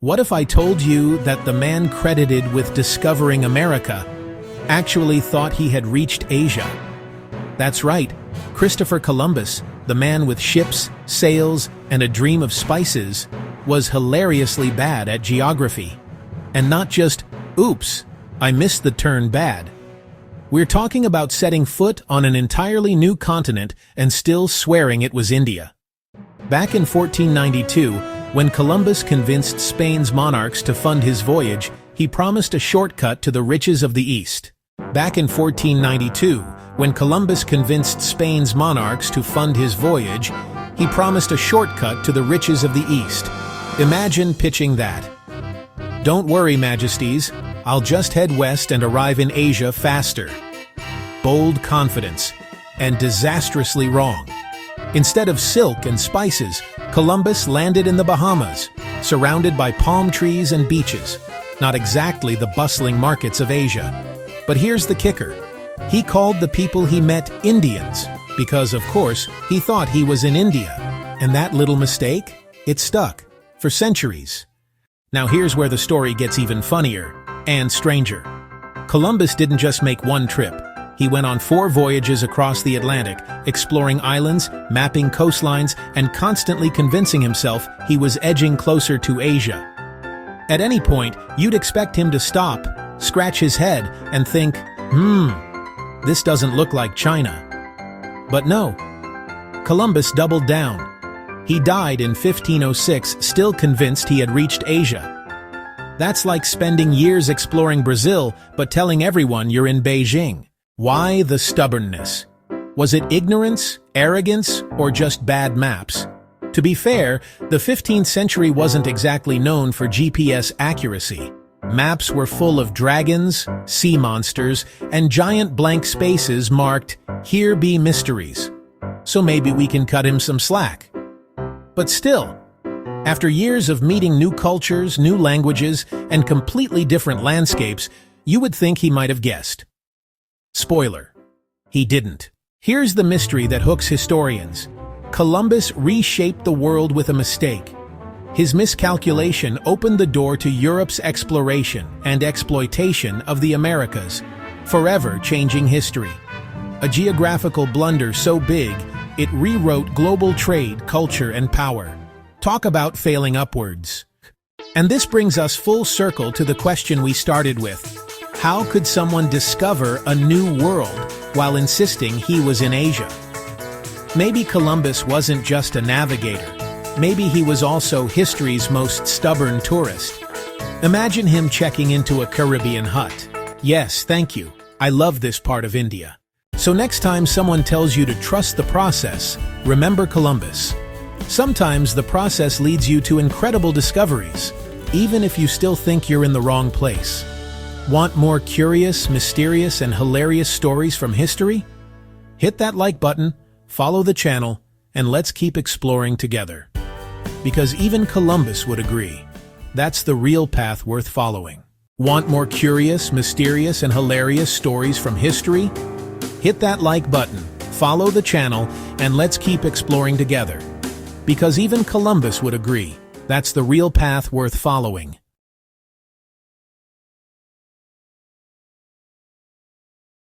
What if I told you that the man credited with discovering America actually thought he had reached Asia? That's right, Christopher Columbus, the man with ships, sails, and a dream of spices, was hilariously bad at geography. And not just, oops, I missed the turn bad. We're talking about setting foot on an entirely new continent and still swearing it was India. Back in 1492, when Columbus convinced Spain's monarchs to fund his voyage, he promised a shortcut to the riches of the East. Back in 1492, when Columbus convinced Spain's monarchs to fund his voyage, he promised a shortcut to the riches of the East. Imagine pitching that. Don't worry, Majesties, I'll just head west and arrive in Asia faster. Bold confidence, and disastrously wrong. Instead of silk and spices, Columbus landed in the Bahamas, surrounded by palm trees and beaches. Not exactly the bustling markets of Asia. But here's the kicker. He called the people he met Indians, because, of course, he thought he was in India. And that little mistake? It stuck. For centuries. Now here's where the story gets even funnier and stranger. Columbus didn't just make one trip. He went on 4 voyages across the Atlantic, exploring islands, mapping coastlines, and constantly convincing himself he was edging closer to Asia. At any point, you'd expect him to stop, scratch his head, and think, this doesn't look like China. But no. Columbus doubled down. He died in 1506, still convinced he had reached Asia. That's like spending years exploring Brazil, but telling everyone you're in Beijing. Why the stubbornness? Was it ignorance, arrogance, or just bad maps? To be fair, the 15th century wasn't exactly known for GPS accuracy. Maps were full of dragons, sea monsters, and giant blank spaces marked, "Here be mysteries." So maybe we can cut him some slack. But still, after years of meeting new cultures, new languages, and completely different landscapes, you would think he might have guessed. Spoiler: he didn't. Here's the mystery that hooks historians. Columbus reshaped the world with a mistake. His miscalculation opened the door to Europe's exploration and exploitation of the Americas, forever changing history. A geographical blunder so big, it rewrote global trade, culture, and power. Talk about failing upwards. And this brings us full circle to the question we started with. How could someone discover a new world while insisting he was in Asia? Maybe Columbus wasn't just a navigator. Maybe he was also history's most stubborn tourist. Imagine him checking into a Caribbean hut. Yes, thank you. I love this part of India. So next time someone tells you to trust the process, remember Columbus. Sometimes the process leads you to incredible discoveries, even if you still think you're in the wrong place. Want more curious, mysterious, and hilarious stories from history? Hit that like button, follow the channel, and let's keep exploring together. Because even Columbus would agree, that's the real path worth following. Want more curious, mysterious, and hilarious stories from history? Hit that like button, follow the channel, and let's keep exploring together. Because even Columbus would agree, that's the real path worth following.